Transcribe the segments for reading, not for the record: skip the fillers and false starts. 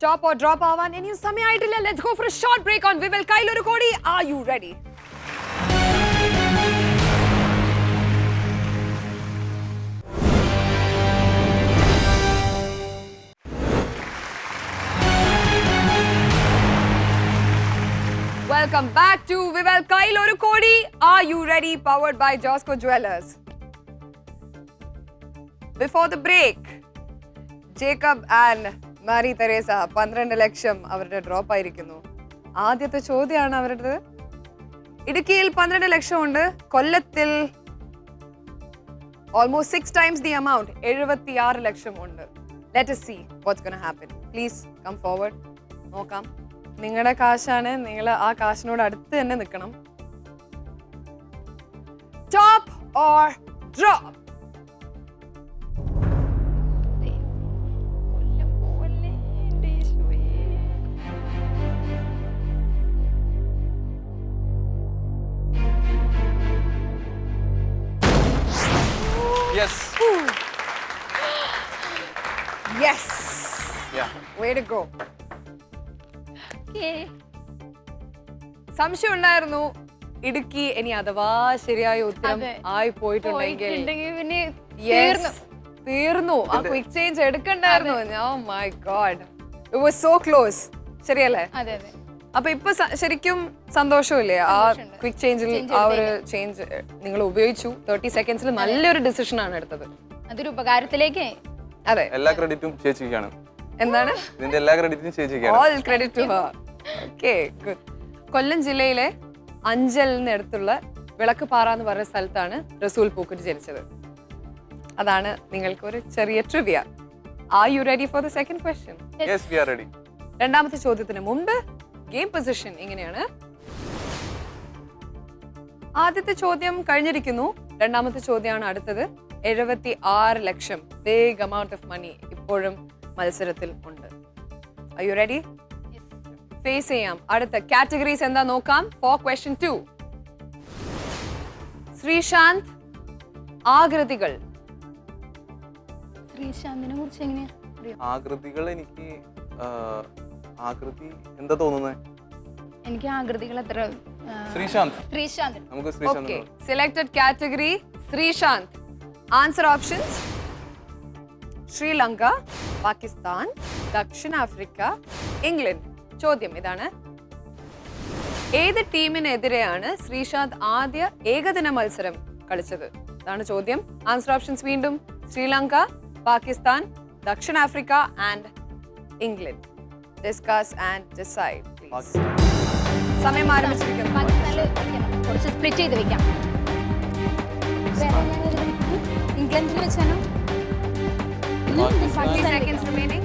Top or drop ആവാൻ ഇനിയും സമയമായിട്ടില്ല. Let's go for a short break on Vivel Kailuru Kodi. Are you ready? Welcome back to Vivel Kailuru Kodi. Are you ready? Powered by Josco Jewelers. Before the break, Jacob and Marie Teresa 12 ലക്ഷം അവരുടെ drop ആയിരിക്കുന്നു. ആദ്യത്തെ ചോദ്യമാണ് അവരുടെ. ഇടുക്കിയിൽ 12 ലക്ഷം ഉണ്ട്. കൊല്ലത്തിൽ almost 6 times the amount 76 ലക്ഷം ഉണ്ട്. Let us see what's going to happen. Please come forward. നോക്കാം. നിങ്ങളുടെ കാശാണ്. നിങ്ങൾ ആ കാശിനോട് അടുത്ത് തന്നെ നിൽക്കണം. Top or drop? Yes. Yes. Yeah. Way to go. Okay. സംശയം ഉണ്ടായിരുന്നു ഇടുക്കി ഇനി അഥവാ ശരിയായ ഉത്തരം അതെ. ആയി പോയിട്ടുണ്ടെങ്കിൽ പിന്നെ Yes. തീർന്നു. ആ ക്വിക്ക് ചേഞ്ച് എടുക്കണ്ടായിരുന്നു. Oh my god. It was so close. ശരിയല്ലേ? അതെ അതെ. അപ്പൊ ഇപ്പൊ ശരിക്കും സന്തോഷമില്ലേ ആ ക്വിക്ക് ചേഞ്ചിൽ ആ ഒരു ചേഞ്ച് നിങ്ങൾ ഉപയോഗിച്ചു. 30 സെക്കൻഡ്സിൽ നല്ലൊരു ഡിസിഷൻ ആണ് എടുത്തത്. അതൊരു ഉപകാരത്തിലേക്ക്. അതെ. എല്ലാ ക്രെഡിറ്റും ചേച്ചിക്കാണ്. എന്താണ്? ഇതിന്റെ എല്ലാ ക്രെഡിറ്റും ചേച്ചിക്കാണ്. All credit to her. Okay, good. കൊല്ലം ജില്ലയിലെ അഞ്ചലിന് അടുത്തുള്ള വിളക്കുപാറ എന്ന് പറയുന്ന സ്ഥലത്താണ് റസൂൽ പൂക്കുറ്റി ജനിച്ചത്. അതാണ് നിങ്ങൾക്ക് ഒരു ചെറിയ trivia. Are you ready for the second question? Yes, we are ready. രണ്ടാമത്തെ ചോദ്യത്തിന് മുമ്പ് ഗെയിം പൊസിഷൻ ഇങ്ങനെയാണ്. ആദ്യത്തെ ചോദ്യം കഴിഞ്ഞിരിക്കുന്നു. രണ്ടാമത്തെ ചോദ്യമാണ് അടുത്തത്. 76 ലക്ഷം ബിഗ് amount of money ഇപ്പോഴും മത്സരത്തിൽ ഉണ്ട്. Are you ready? ഫേസ് ചെയ്യാം. അടുത്ത കാറ്റഗറീസ് എന്താ നോക്കാം. For question 2. ശ്രീശാന്ത് ആകൃതികൾ. ശ്രീശാന്തിനെ കുറിച്ച് എങ്ങനെയാ? ആകൃതികൾ എനിക്ക് ആകൃതി എന്താ തോന്നുന്നത്? എനിക്ക് ആകൃതികൾ അത്ര ശ്രീശാന്ത്. ശ്രീശാന്ത്. നമുക്ക് Sreesanth. Okay. Selected category Sreesanth. Answer options: Sri Lanka, Pakistan, ദക്ഷിണാഫ്രിക്ക, ഇംഗ്ലണ്ട്. ചോദ്യം ഇതാണ്. ഏത് ടീമിനെതിരെയാണ് ശ്രീശാന്ത് ആദ്യ ഏകദിന മത്സരം കളിച്ചത്? ഇതാണ് ചോദ്യം. ആൻസർ ഓപ്ഷൻസ് വീണ്ടും: ശ്രീലങ്ക, പാകിസ്ഥാൻ, ദക്ഷിണാഫ്രിക്ക and England. Discuss and decide please. സമയം ആരംഭിച്ചിരിക്കുന്നു. പാകിസ്ഥാനിൽ കുറച്ച് സ്പ്ലിറ്റ് ചെയ്ത് വെക്കാം. ഇംഗ്ലണ്ടിൽ വെച്ചാണോ? 40 seconds remaining.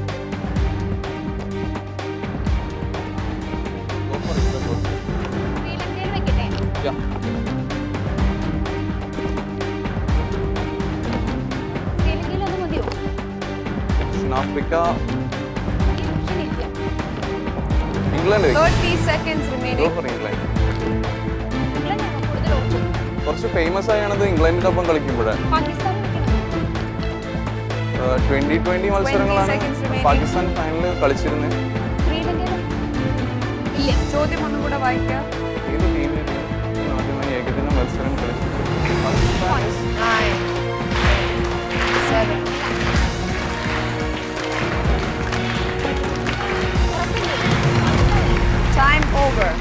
ശ്രീലങ്കയിൽ വെക്കട്ടെ. Yeah. ശ്രീലങ്കയിൽ അത് മതിയോ? ദക്ഷിണാഫ്രിക്ക, ഈ ഓപ്ഷൻ ഇല്ല. ഇംഗ്ലണ്ട്. 30 seconds remaining. ഇംഗ്ലണ്ട് ഇംഗ്ലണ്ടാണോ കൂടുതൽ ഓപ്ഷൻ? കുറച്ച് ഫേമസ് ആയാണത് ഇംഗ്ലണ്ടിന്റെ ഒപ്പം കളിക്കുമ്പോഴേ. പാകിസ്ഥാൻ വെക്കണം. 2020 മത്സരങ്ങളാണ് seconds remaining. പാകിസ്ഥാൻ ഫൈനലിൽ കളിച്ചിരുന്നത്. ശ്രീലങ്കയിൽ ഇല്ല. ചോദ്യം ഒന്നും കൂടെ വായിക്കാം. ഏത് ടീമിൽ ആദ്യമായി ഏകദിന മത്സരം കളിച്ചത്? പാകിസ്ഥാൻ. 9, 7. Time over.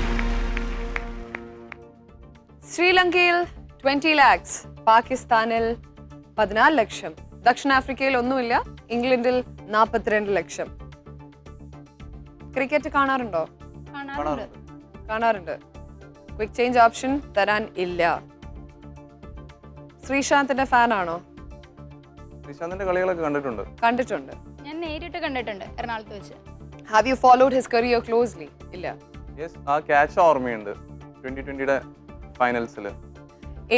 ശ്രീലങ്കയിൽ 20 lakhs, പാകിസ്ഥാനിൽ 14 ലക്ഷം, ദക്ഷിണാഫ്രിക്കയിൽ ഒന്നുമില്ല, ഇംഗ്ലണ്ടിൽ 42 ലക്ഷം. ക്രിക്കറ്റ് കാണാറുണ്ടോ? കാണാറുണ്ട്. കാണാറുണ്ട്. ക്വിക്ക് ചേഞ്ച് ഓപ്ഷൻ തരാൻ ഇല്ല. ശ്രീശാന്തിന്റെ ഫാൻ ആണോ? ശ്രീശാന്തിന്റെ കളികളൊക്കെ കണ്ടിട്ടുണ്ട്. കണ്ടിട്ടുണ്ട്. ഞാൻ നേരിട്ട് കണ്ടിട്ടുണ്ട് എറണാകുളത്ത് വെച്ച്. Have you followed his career closely? ഇല്ല. യെസ്, ആ ക്യാച്ച് ഓർമ്മയുണ്ട് 2020 ഫൈനൽസിൽ.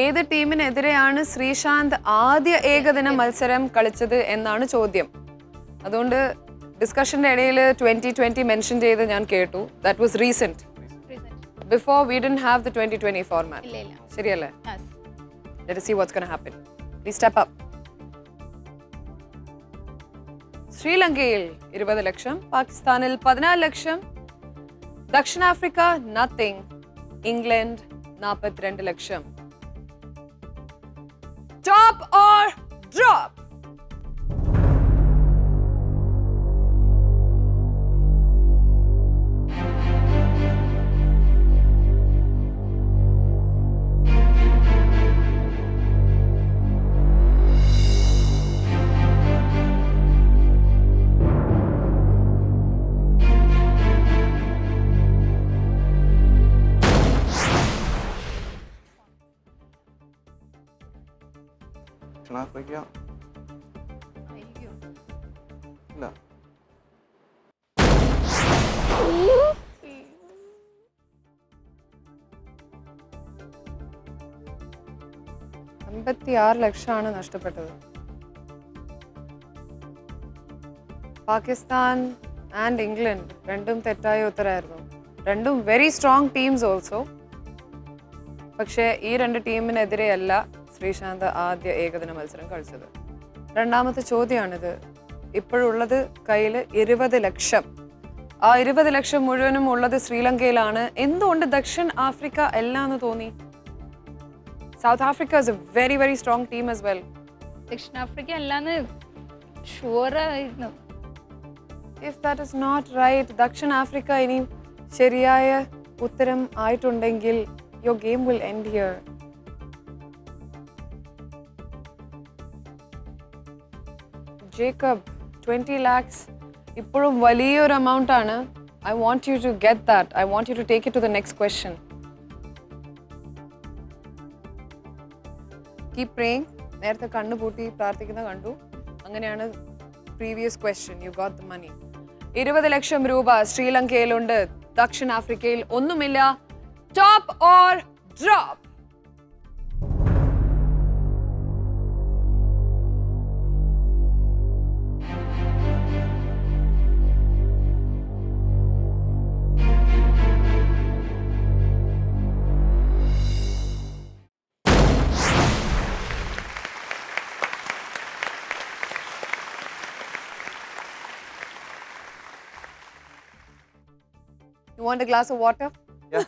ഏത് ടീമിനെതിരെയാണ് ശ്രീശാന്ത് ആദ്യ ഏകദിന മത്സരം കളിച്ചത് എന്നാണ് ചോദ്യം. അതുകൊണ്ട് ഡിസ്കഷന്റെ ഇടയിൽ 2020 മെൻഷൻ ചെയ്ത് ഞാൻ കേട്ടു. That was recent. Before we didn't have the 2020 format. ഇല്ല ഇല്ല. ശരിയല്ലേ? Yes. Let us see what's going to happen. Please step up. ശ്രീലങ്കയിൽ 20 ലക്ഷം, പാകിസ്ഥാനിൽ 14 ലക്ഷം, ദക്ഷിണാഫ്രിക്ക nothing, England 42 lakh. Top or drop? ദക്ഷിണാഫ്രിക്ക ഇല്ല. ലക്ഷമാണ് നഷ്ടപ്പെട്ടത്. പാകിസ്ഥാൻ ആൻഡ് ഇംഗ്ലണ്ട് രണ്ടും തെറ്റായ ഉത്തരമായിരുന്നു. രണ്ടും വെരി സ്ട്രോങ് ടീംസ് ഓൾസോ. പക്ഷേ ഈ രണ്ട് ടീമിനെതിരെയല്ല ശ്രീശാന്ത് ആദ്യ ഏകദിന മത്സരം കളിച്ചത്. രണ്ടാമത്തെ ചോദ്യമാണിത്. ഇപ്പോഴുള്ളത് കയ്യിൽ 20 ലക്ഷം. ആ 20 ലക്ഷം മുഴുവനും ഉള്ളത് ശ്രീലങ്കയിലാണ്. എന്തുകൊണ്ട് ദക്ഷിണ ആഫ്രിക്ക അല്ല എന്ന് തോന്നി? South Africa is a very very strong team as well. ദക്ഷിണാഫ്രിക്ക അല്ലാന്ന് ഷുവർ ആയിരുന്നു. If that is not right, ദക്ഷിണ ആഫ്രിക്ക ഇനി ശരിയായ ഉത്തരം ആയിട്ടുണ്ടെങ്കിൽ your game will end here. Jacob, 20 lakhs ഇപ്പോഴും വലിയൊരു amount ആണ്. I want you to get that. I want you to take it to the next question. Keep praying. നേരത്തെ കണ്ണു പൂട്ടി പ്രാർത്ഥിക്കുന്ന കണ്ടു. അങ്ങനെയാണ് previous question. You got the money. 20 ലക്ഷം രൂപ ശ്രീലങ്കയിലുണ്ട്, ദക്ഷിണാഫ്രിക്കയിൽ ഒന്നുമില്ല. Top or drop? You want a glass of water? Yeah.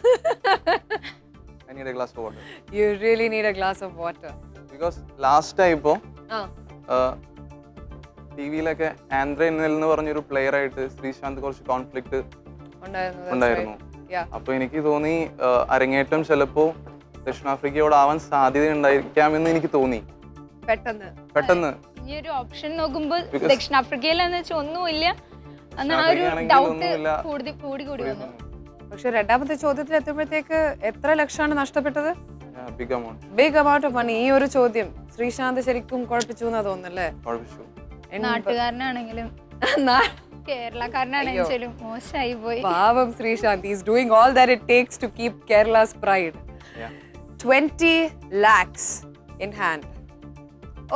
I need a glass of water. You really need a glass of water. Because last time ഇപ്പോൾ Ah. T വിയിലൊക്കെ ആൻഡ്രെ എന്ന് പറഞ്ഞൊരു player ആയിട്ട് ശ്രീശാന്ത് കുറച്ച് കോൺഫ്ലിക്റ്റ് ഉണ്ടായിരുന്നു. അപ്പൊ എനിക്ക് തോന്നി അരങ്ങേറ്റം ചിലപ്പോ ദക്ഷിണാഫ്രിക്കയോടാവാൻ സാധ്യത ഉണ്ടായിരിക്കാമെന്ന് എനിക്ക് തോന്നി പെട്ടെന്ന്. ഇനി ഒരു ഓപ്ഷൻ നോക്കുമ്പോൾ ദക്ഷിണാഫ്രിക്കയിലെന്ന് വെച്ചാൽ ഒന്നുമില്ല. അന്ന് ആ ഒരു ഡൗട്ട് കൂടി വന്നു. പക്ഷെ രണ്ടാമത്തെ ചോദ്യത്തിൽ എത്തുമ്പോഴത്തേക്ക് എത്ര ലക്ഷമാണ് നഷ്ടപ്പെട്ടത്? Big amount of money. ഈ ഒരു ചോദ്യം ശ്രീശാന്ത് ശരിക്കും കുഴപ്പിച്ചു എന്നാ തോന്നുന്നല്ലേ? നാട്ടുകാരനാണെങ്കിലും കേരളക്കാരനാണെങ്കിലും മോശമായി പോയി. പാവം Sreesanth. He is doing all that it takes to keep Kerala's pride. 20 lakhs in hand.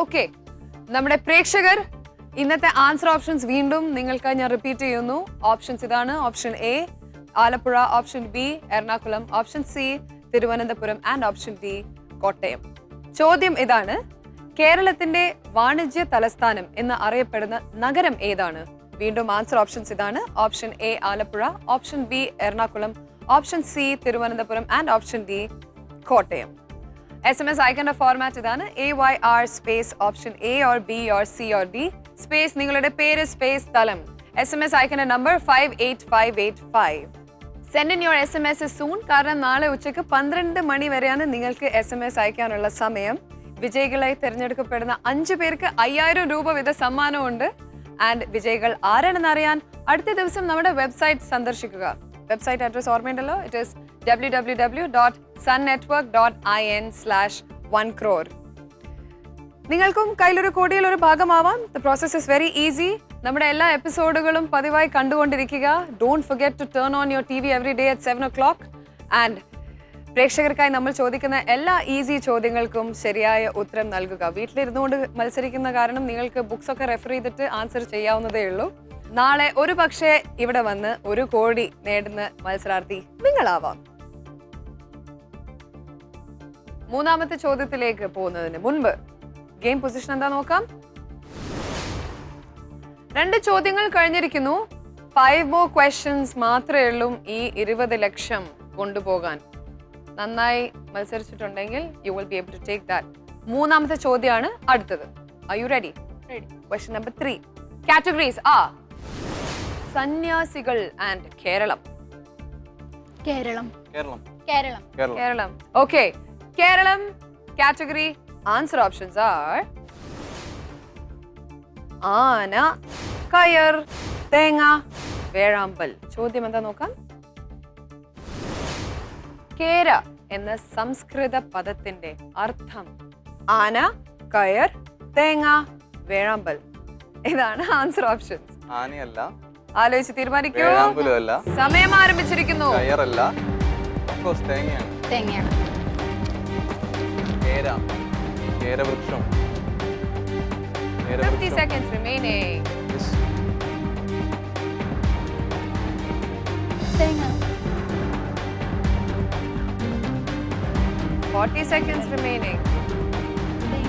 Okay. നമ്മുടെ പ്രേക്ഷകർ ഇന്നത്തെ ആൻസർ ഓപ്ഷൻസ് വീണ്ടും നിങ്ങൾക്കായി ഞാൻ റിപ്പീറ്റ് ചെയ്യുന്നു. ഓപ്ഷൻസ് ഇതാണ്. Option A Alappuzha, option B Ernakulam, option C Thiruvananthapuram and option D Kottayam. ചോദ്യം ഇതാണ്. കേരളത്തിന്റെ വാണിജ്യ തലസ്ഥാനം എന്ന് അറിയപ്പെടുന്ന നഗരം ഏതാണ്? വീണ്ടും ആൻസർ ഓപ്ഷൻസ് ഇതാണ്. Option A Alappuzha, option B Ernakulam, option C Thiruvananthapuram and option D Kottayam. SMS ഐക്കന്റെ ഫോർമാറ്റ് ഇതാണ്. AYR space option A or B or C or D space നിങ്ങളുടെ പേര് സ്പേസ് സ്ഥലം. SMS ഐക്കന്റെ number 58585. Send in your SMS soon. കാരണം നാളെ ഉച്ചയ്ക്ക് 12 മണി വരെയാണ് നിങ്ങൾക്ക് SMS അയക്കാനുള്ള സമയം. വിജയികളായി തിരഞ്ഞെടുക്കപ്പെടുന്ന 5 പേർക്ക് 5000 രൂപ വീത സമ്മാനമുണ്ട്. ആൻഡ് വിജയികൾ ആരാണെന്ന് അറിയാൻ അടുത്ത ദിവസം നമ്മുടെ വെബ്സൈറ്റ് സന്ദർശിക്കുക. വെബ്സൈറ്റ് അഡ്രസ് ഓർമ്മയുണ്ടല്ലോ. It is www.sunnetwork.in/1crore. നിങ്ങൾക്കും കയ്യിലൊരു കോടിയിൽ ഒരു ഭാഗമാവാം. The process is very easy. നമ്മുടെ എല്ലാ എപ്പിസോഡുകളും പതിവായി കണ്ടുകൊണ്ടിരിക്കുക. Don't forget to turn on your TV every day at 7 o'clock. And പ്രേക്ഷകർക്കായി നമ്മൾ ചോദിക്കുന്ന എല്ലാ ഈസി ചോദ്യങ്ങൾക്കും ശരിയായ ഉത്തരം നൽകുക. വീട്ടിലിരുന്നുകൊണ്ട് മത്സരിക്കുന്ന കാരണം നിങ്ങൾക്ക് ബുക്സ് ഒക്കെ റെഫർ ചെയ്തിട്ട് ആൻസർ ചെയ്യാവുന്നതേ ഉള്ളൂ. നാളെ ഒരു പക്ഷേ ഇവിടെ വന്ന് 1 കോടി നേടുന്ന മത്സരാർത്ഥി നിങ്ങളാവാം. മൂന്നാമത്തെ ചോദ്യത്തിലേക്ക് പോകുന്നതിന് മുൻപ് ഗെയിം പൊസിഷൻ എന്താ നോക്കാം. 2 ചോദ്യങ്ങൾ കഴിഞ്ഞിരിക്കുന്നു. 5 more questions മാത്രമേ ഉള്ളൂ ഈ 20 ലക്ഷം കൊണ്ടുപോകാൻ. നന്നായി മത്സരിച്ചിട്ടുണ്ടെങ്കിൽ you will be able to take that. 3ാമത്തെ ചോദ്യമാണ് അടുത്തത്. Are you ready? Question number 3. Categories are സന്യാസികൾ and Kerala. Kerala. Kerala. Kerala. Kerala. Kerala. Okay. Kerala category answer options are ആന, കയർ, തേങ്ങ, വേഴാമ്പൽ. ചോദ്യം എന്താ നോക്കാം. കേര എന്ന സംസ്കൃത പദത്തിന്റെ അർത്ഥം ആന, കയർ, തേങ്ങ, വേഴാമ്പൽ. ഇതാണ് ആൻസർ ഓപ്ഷൻസ്. ആനയല്ല, ആലോചിച്ച് തീരുമാനിക്കൂ. വേഴാമ്പലും അല്ല, സമയം ആരംഭിച്ചിരിക്കുന്നു. കയറല്ല, of course തേങ്ങയാണ്. തേങ്ങയാണ്. കേര, കേരവൃക്ഷം. 50 seconds remaining. Yes. തേങ്ങ. 40 seconds remaining.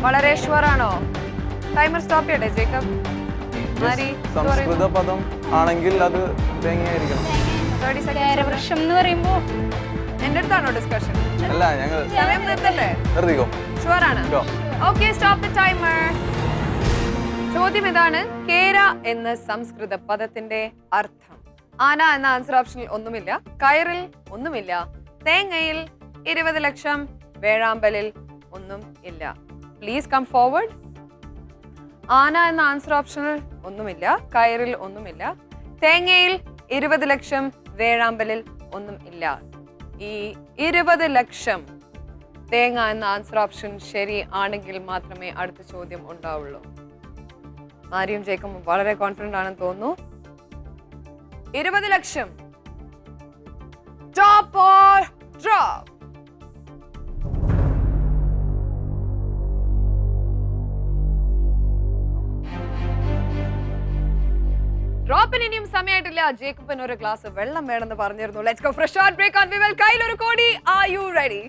വളരെ ഷുവർ ആണോ? ടൈമർ സ്റ്റോപ്പ് ചെയ്യട്ടെ ജേക്കബ്? മാരി, സംസ്കൃത പദം ആണെങ്കിൽ അത് തേങ്ങയായിരിക്കണം. 30 seconds. കേരവൃക്ഷം എന്ന് പറയുമ്പോ എന്റെ അടുത്താണോ ഡിസ്കഷൻ? അല്ല, ഞങ്ങൾ സമയം നിർത്തല്ലേ? നിർത്തിക്കോ. ഷുവർ ആണ്? Okay, stop the timer. ചോദ്യം ഇതാണ്. കേര എന്ന സംസ്കൃത പദത്തിന്റെ അർത്ഥം. ആന എന്ന ആൻസർ ഓപ്ഷനിൽ ഒന്നുമില്ല, കയറിൽ ഒന്നുമില്ല, തേങ്ങയിൽ 20 ലക്ഷം, വേഴാമ്പലിൽ ഒന്നും ഇല്ല. Please come forward. ആന എന്ന ആൻസർ ഓപ്ഷനിൽ ഒന്നുമില്ല, കയറിൽ ഒന്നുമില്ല, തേങ്ങയിൽ 20 ലക്ഷം, വേഴാമ്പലിൽ ഒന്നും ഇല്ല. ഈ 20 ലക്ഷം തേങ്ങ എന്ന ആൻസർ ഓപ്ഷൻ ശരി ആണെങ്കിൽ മാത്രമേ അടുത്ത ചോദ്യം ഉണ്ടാവുള്ളൂ. മാരിയും ജേക്കബും വളരെ കോൺഫിഡന്റ് ആണെന്ന് തോന്നുന്നു. 20 ലക്ഷം. Top or drop? ഡ്രോപ്പിന് ഇനിയും സമയമായിട്ടില്ല. ജേക്കബിന് ഒരു ഗ്ലാസ് വെള്ളം വേണമെന്ന് പറഞ്ഞിരുന്നു. Let's go for a short break on Vivel Kayyil Oru Kodi. Are you ready?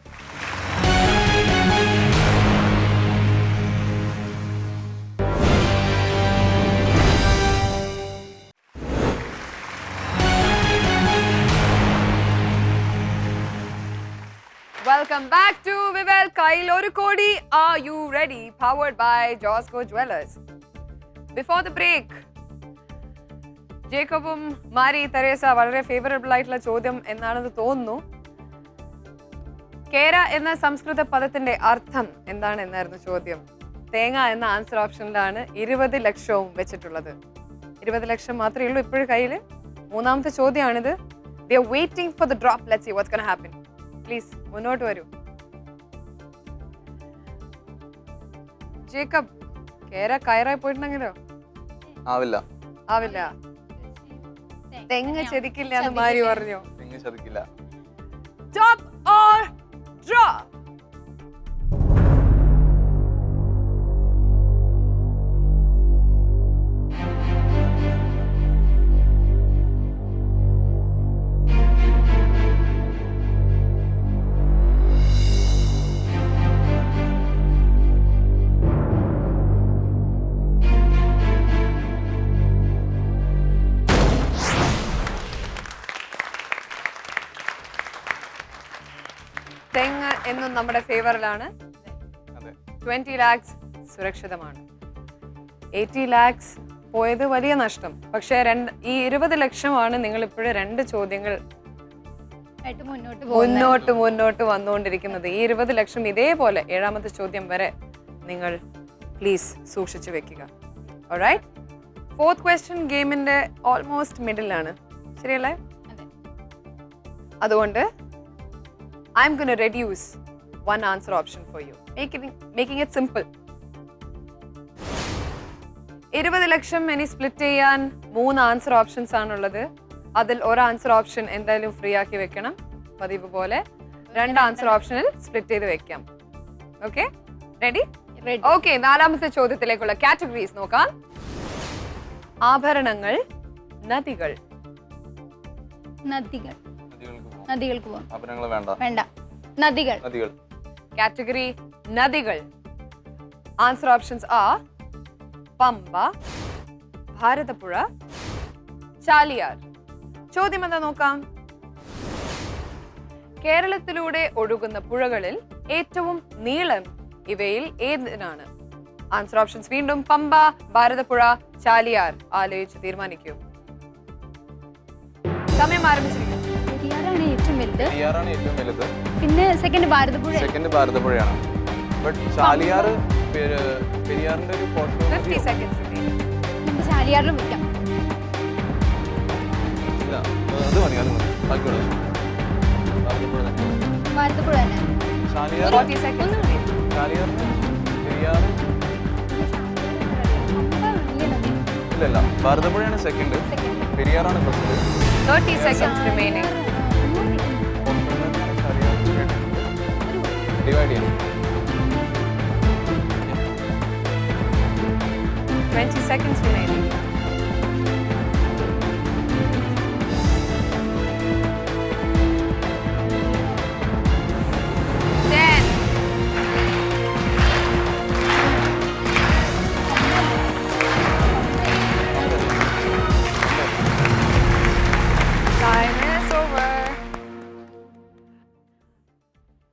Welcome back to Vivel Kail Oru Kodi. Are you ready? Powered by Josco Jewelers. Before the break, ജേക്കബും Mary, Teresa വളരെ favourable ആയിട്ടുള്ള ചോദ്യം എന്നാണെന്ന് തോന്നുന്നു. കേര എന്ന സംസ്കൃത പദത്തിന്റെ അർത്ഥം എന്താണ് എന്നായിരുന്നു ചോദ്യം. തേങ്ങ എന്ന ആൻസർ ഓപ്ഷനിലാണ് 20 ലക്ഷവും വെച്ചിട്ടുള്ളത്. 20 ലക്ഷം മാത്രമേ ഉള്ളൂ ഇപ്പോഴും കയ്യില്. 3ാമത്തെ ചോദ്യമാണിത്. They are waiting for the drop. Let's see what's going to happen. Please മുന്നോട്ട് വരൂ. ജേക്കബ്, കേര കയറായി പോയിട്ടുണ്ടെങ്കിലോ? ആവില്ല. ആവില്ല. തെങ്ങ് ചതിക്കില്ല എന്ന് മാരി പറഞ്ഞു. തെങ്ങ് ചതിക്കില്ല. Top or drop? തെങ്ങ് എന്നും നമ്മുടെ ഫേവറിലാണ്. 20 lakhs സുരക്ഷിതമാണ്. 80 lakhs പോയത് വലിയ നഷ്ടം. പക്ഷേ ഈ 20 ലക്ഷമാണ് നിങ്ങൾ ഇപ്പോഴും 2 ചോദ്യങ്ങൾ മുന്നോട്ട് വന്നുകൊണ്ടിരിക്കുന്നത്. ഈ 20 ലക്ഷം ഇതേപോലെ 7ാമത്തെ ചോദ്യം വരെ നിങ്ങൾ പ്ലീസ് സൂക്ഷിച്ചു വെക്കുക. ഓൾറൈറ്റ്? 4th question ഗെയിമിന്റെ ഓൾമോസ്റ്റ് മിഡിലാണ്, ശരിയല്ലേ? അതുകൊണ്ട് I'm going to reduce one answer option for you, making it simple. 20 ലക്ഷം ഇനി സ്പ്ലിറ്റ് ചെയ്യാൻ 3 ആൻസർ ഓപ്ഷൻസ് ആണുള്ളത്. അതിൽ ഒരു ആൻസർ ഓപ്ഷൻ എന്തായാലും ഫ്രീ ആക്കി വെക്കണം, പതിവ് പോലെ. 2 ആൻസർ ഓപ്ഷനിൽ സ്പ്ലിറ്റ് ചെയ്ത് വെക്കാം. Okay, ready? ഓക്കെ, 4ാമത്തെ ചോദ്യത്തിലേക്കുള്ള കാറ്റഗറീസ് നോക്കാം. ആഭരണങ്ങൾ, നദികൾ. നദികൾക്ക് പോവാം. ആഭരണങ്ങൾ വേണ്ട. വേണ്ട. നദികൾ. കാറ്റഗറി നദികൾ. ആൻസർ ഓപ്ഷൻസ് ആ പമ്പ, ഭാരതപ്പുഴ, ചാലിയാർ. ചോദ്യം എന്താ നോക്കാം. കേരളത്തിലൂടെ ഒഴുകുന്ന പുഴകളിൽ ഏറ്റവും നീളം ഇവയിൽ ഏതിനാണ്? ആൻസർ ഓപ്ഷൻസ് വീണ്ടും പമ്പ, ഭാരതപ്പുഴ, ചാലിയാർ. ആലോചിച്ച് തീരുമാനിക്കൂ. സമയം ആരംഭിച്ചിരിക്കുന്നു. പെരിയാറാണ് ഏറ്റവും വലുത്. പെരിയാറാണ് ഏറ്റവും വലുത്. പിന്നെ സെക്കൻഡ് ഭാരതപ്പുഴ. സെക്കൻഡ് ഭാരതപ്പുഴയാണ്. ബട്ട് ചാലിയാർ പെരിയാറിന്റെ ഒരു 50 seconds remaining. നമുക്ക് ചാലിയാറിലും വിൽക്കാം. ഇല്ല, അത് മതി, അത് മതി. ബാക്കിയുള്ള ഭാരതപ്പുഴ തന്നെ. ഭാരതപ്പുഴ തന്നെ. Chaliyar 40 seconds remaining. ചാലിയാർ പെരിയാർ ഇല്ലല്ല, ഭാരതപ്പുഴയാണ് സെക്കൻഡ്, പെരിയാറാണ് ഫസ്റ്റ്. 30 seconds remaining. ഡിവൈഡ് ചെയ്യണം. 20 seconds remaining.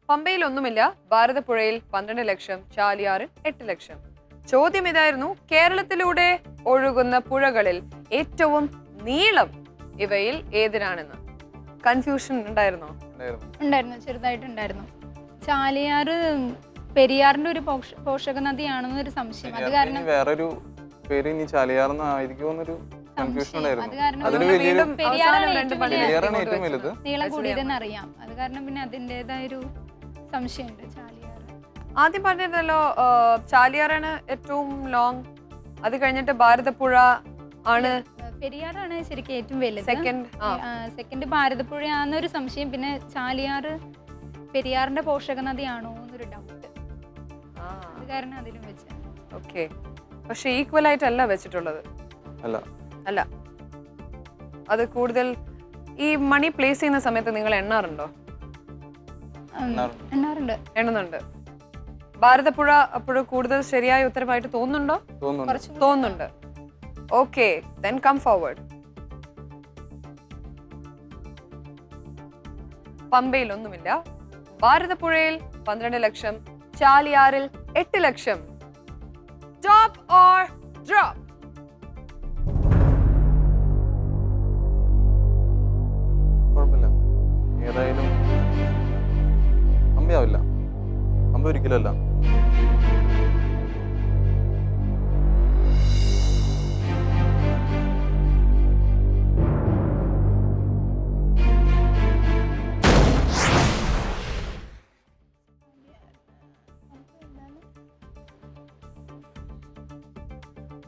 പമ്പയിൽ ഒന്നുമില്ല, ഭാരതപ്പുഴയിൽ 12 ലക്ഷം, ചാലിയാറിൽ 8 ലക്ഷം. ചോദ്യം ഇതായിരുന്നു, കേരളത്തിലൂടെ ഒഴുകുന്ന പുഴകളിൽ ഏറ്റവും നീളം ഇവയിൽ ഏതിനാണെന്ന്. കൺഫ്യൂഷൻ ഉണ്ടായിരുന്നോ? ഉണ്ടായിരുന്നു, ചെറുതായിട്ടുണ്ടായിരുന്നു. ചാലിയാറ് പെരിയാറിന്റെ ഒരു പോഷക നദിയാണെന്നൊരു സംശയം. അത് കാരണം വേറൊരു പേര് ഇനി ചാലിയാർന്നായിരിക്കുമെന്നൊരു കൺഫ്യൂഷൻ ഉണ്ടായിരുന്നു. അത് കാരണം അതൊരു അതുകൊണ്ട് വലിയൊരു വീണ്ടും അവസാനം രണ്ട് പണി പെരിയാറാണ് ഇങ്ങോട്ട് ഏറ്റവും വലുത്. നീളം കൂടിയതെന്ന് അറിയാം. അത് കാരണം പിന്നെ അതിൻ്റെതായൊരു സംശയമുണ്ട്. ചാലിയാർ ആദ്യം പറഞ്ഞിരുന്നല്ലോ ചാലിയാറാണ് ഏറ്റവും ലോങ്, അത് കഴിഞ്ഞിട്ട് ഭാരതപ്പുഴ ആണ്, പെരിയാറാണ് ശരിക്കും ഏറ്റവും വലുത്. സെക്കൻഡ് ഭാരതപ്പുഴയാണെന്നൊരു സംശയം. പിന്നെ ചാലിയാർ പെരിയാറിന്റെ പോഷക നദിയാണോ എന്നൊരു ഡൗട്ട്. അത് കാരണം അതിലും വെച്ച്. ഓക്കെ, പക്ഷെ ഈക്വൽ ആയിട്ടല്ല വെച്ചിട്ടുള്ളത്. അല്ല അല്ല, അത് കൂടുതൽ ഈ മണി പ്ലേസ് ചെയ്യുന്ന സമയത്ത് നിങ്ങൾ എണ്ണാറുണ്ടോ? എണ്ണാറുണ്ട്. എണ്ണുന്നുണ്ട്. ഭാരതപ്പുഴ അപ്പോഴ് കൂടുതൽ ശരിയായ ഉത്തരമായിട്ട് തോന്നുന്നുണ്ടോ? തോന്നുന്നുണ്ട്. Okay, then come forward. പമ്പയിൽ ഒന്നുമില്ല, ഭാരതപ്പുഴയിൽ 12 ലക്ഷം, ചാലിയാറിൽ 8 ലക്ഷം. Top or drop? കുഴപ്പമില്ല, ഏതായാലും അമ്പയാവില്ല. അമ്പ ഒരിക്കലല്ല.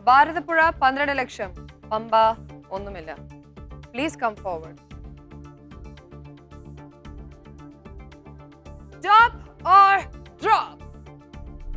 ഭാരതപ്പുഴ 12 ലക്ഷം, പമ്പ ഒന്നുമില്ല. Please come forward. Top or